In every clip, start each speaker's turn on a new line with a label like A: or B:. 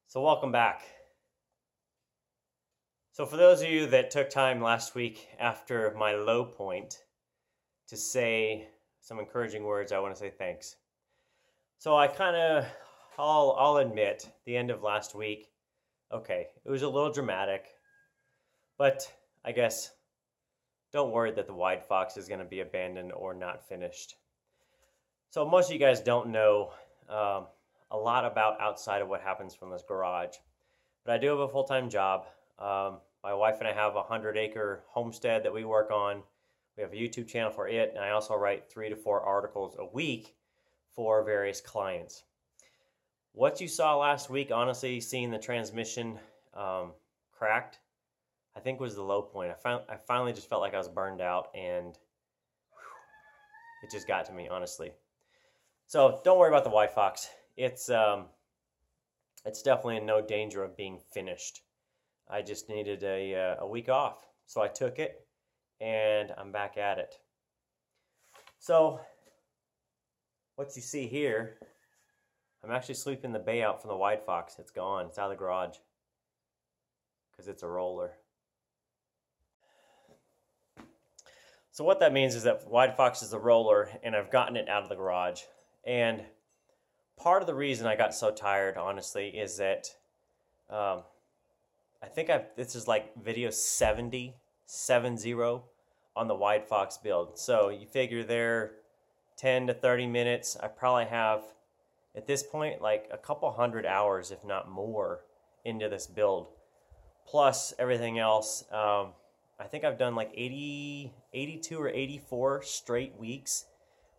A: So welcome back. So for those of you that took time last week after my low point to say some encouraging words, I want to say thanks. So I'll admit, the end of last week, okay, it was a little dramatic, but I guess don't worry that the WideFox is going to be abandoned or not finished. So most of you guys don't know a lot about outside of what happens from this garage, but I do have a full-time job. My wife and I have a 100-acre homestead that we work on. We have a YouTube channel for it, and I also write 3 to 4 articles a week for various clients. What you saw last week, honestly, seeing the transmission cracked, I think was the low point. I finally just felt like I was burned out, and it just got to me, honestly. So don't worry about the WideFox. It's definitely in no danger of being finished. I just needed a week off, so I took it, and I'm back at it. So what you see here, I'm actually sweeping the bay out from the WideFox. It's gone. It's out of the garage because it's a roller. So what that means is that WideFox is a roller, and I've gotten it out of the garage. And part of the reason I got so tired, honestly, is that I think this is like video 70 on the WideFox build. So you figure they're 10 to 30 minutes. I probably have, at this point, like a couple hundred hours, if not more, into this build. Plus everything else. I think I've done like 82 or 84 straight weeks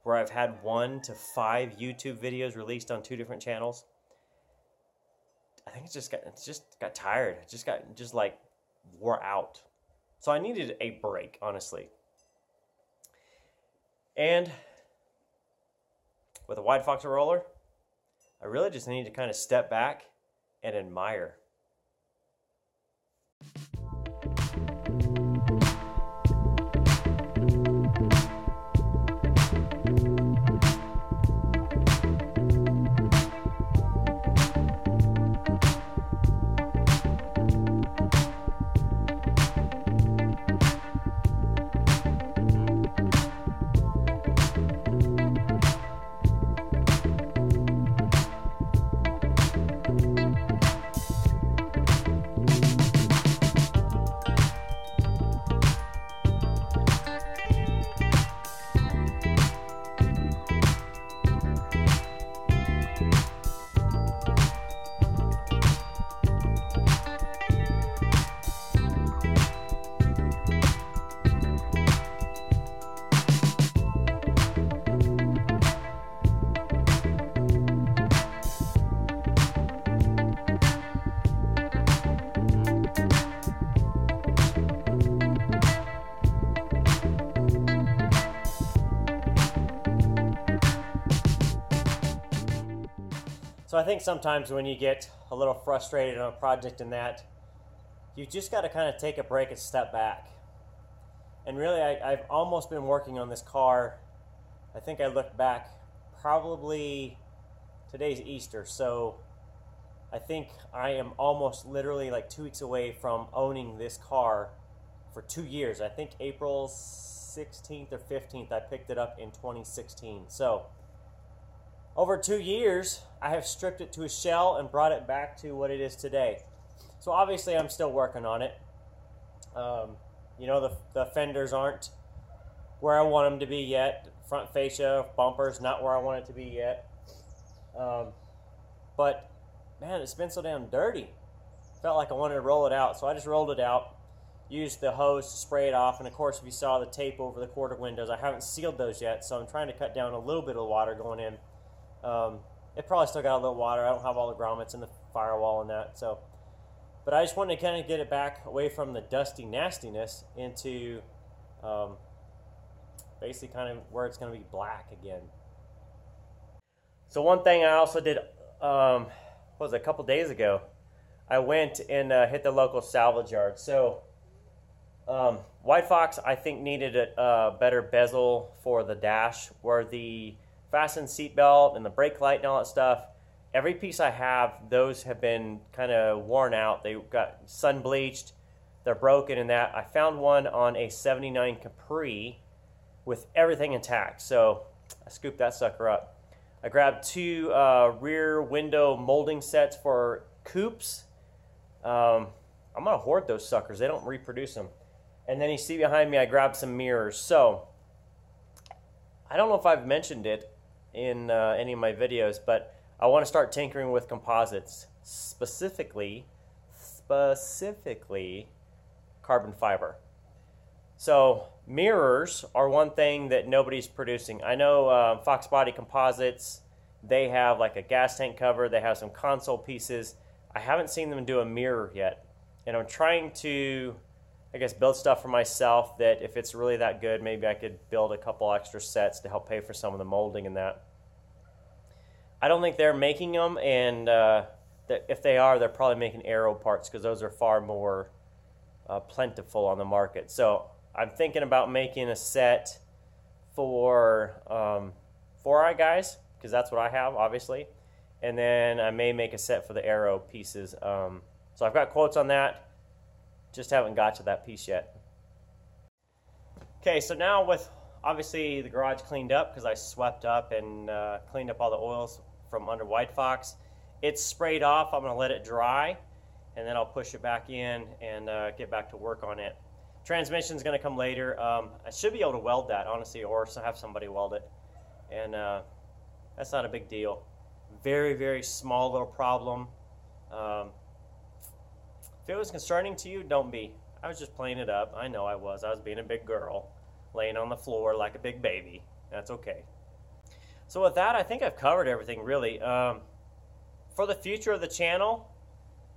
A: where I've had 1 to 5 YouTube videos released on 2 different channels. I think it just got tired. It just like wore out. So I needed a break, honestly. And with a WideFox roller, I really just need to kind of step back and admire. So I think sometimes when you get a little frustrated on a project and that, you just got to kind of take a break and step back. And really, I've almost been working on this car. I think I looked back, probably today's Easter, so I think I am almost literally like 2 weeks away from owning this car for 2 years. I think April 16th or 15th, I picked it up in 2016. So over 2 years, I have stripped it to a shell and brought it back to what it is today. So obviously, I'm still working on it. You know, the fenders aren't where I want them to be yet. Front fascia, bumpers, not where I want it to be yet. But, man, it's been so damn dirty. Felt like I wanted to roll it out, so I just rolled it out. Used the hose to spray it off, and of course, if you saw the tape over the quarter windows, I haven't sealed those yet, so I'm trying to cut down a little bit of water going in. It probably still got a little water. I don't have all the grommets in the firewall and that. So, but I just wanted to kind of get it back away from the dusty nastiness into basically kind of where it's going to be black again. So one thing I also did, what was it, a couple days ago, I went and hit the local salvage yard. So WideFox, I think, needed a better bezel for the dash, where the fasten seatbelt and the brake light and all that stuff, Every piece I have, those have been kind of worn out. They got sun bleached. They're broken in that. I found one on a 79 Capri with everything intact. So I scooped that sucker up. I grabbed 2 rear window molding sets for coupes. I'm going to hoard those suckers. They don't reproduce them. And then you see behind me, I grabbed some mirrors. So I don't know if I've mentioned it in any of my videos, but I want to start tinkering with composites, specifically carbon fiber. So mirrors are one thing that nobody's producing. I know Foxbody composites, they have like a gas tank cover, they have some console pieces. I haven't seen them do a mirror yet. And I'm trying to, I guess, build stuff for myself that if it's really that good, maybe I could build a couple extra sets to help pay for some of the molding and that. I don't think they're making them, and if they are, they're probably making aero parts because those are far more plentiful on the market. So I'm thinking about making a set for 4-eye guys, because that's what I have, obviously. And then I may make a set for the aero pieces. So I've got quotes on that. Just haven't got to that piece yet. Okay, so now with obviously the garage cleaned up, because I swept up and cleaned up all the oils from under WideFox. It's sprayed off. I'm going to let it dry, and then I'll push it back in and get back to work on it. Transmission's going to come later. I should be able to weld that, honestly, or have somebody weld it. And that's not a big deal. Very, very small little problem. If it was concerning to you, don't be. I was just playing it up. I know I was. I was being a big girl, laying on the floor like a big baby. That's okay. So with that, I think I've covered everything, really. For the future of the channel,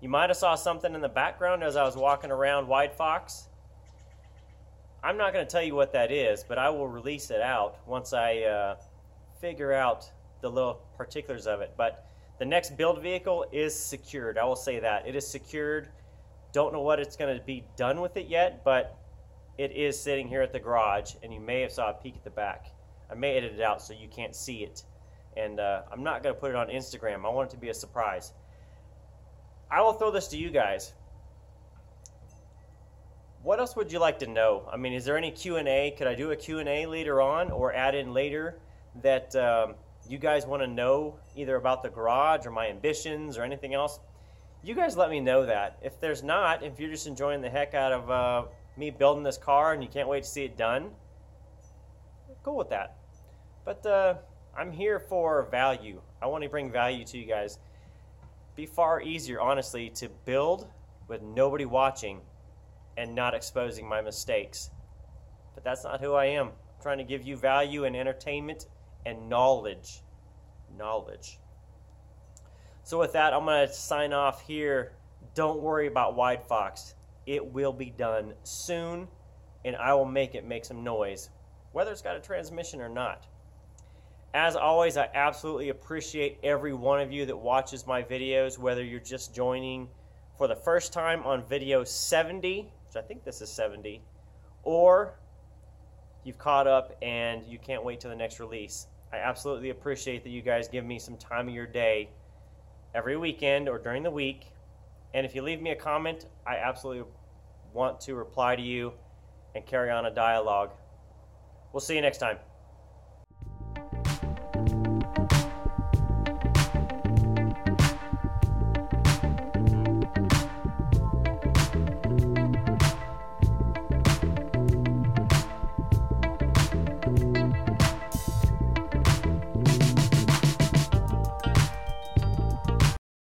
A: you might have saw something in the background as I was walking around WideFox. I'm not going to tell you what that is, but I will release it out once I figure out the little particulars of it. But the next build vehicle is secured. I will say that. It is secured. Don't know what it's going to be done with it yet, but it is sitting here at the garage, and you may have saw a peek at the back. I may edit it out so you can't see it. And I'm not going to put it on Instagram. I want it to be a surprise. I will throw this to you guys. What else would you like to know? I mean, is there any Q&A? Could I do a Q&A later on or add in later that you guys want to know either about the garage or my ambitions or anything else? You guys let me know that. If there's not, if you're just enjoying the heck out of me building this car and you can't wait to see it done, cool with that. But I'm here for value. I want to bring value to you guys. Be far easier, honestly, to build with nobody watching and not exposing my mistakes. But that's not who I am. I'm trying to give you value and entertainment and knowledge. So with that, I'm going to sign off here. Don't worry about WideFox. It will be done soon, and I will make it make some noise, whether it's got a transmission or not. As always, I absolutely appreciate every one of you that watches my videos, whether you're just joining for the first time on video 70, which I think this is 70, or you've caught up and you can't wait till the next release. I absolutely appreciate that you guys give me some time of your day every weekend or during the week. And if you leave me a comment, I absolutely want to reply to you and carry on a dialogue. We'll see you next time.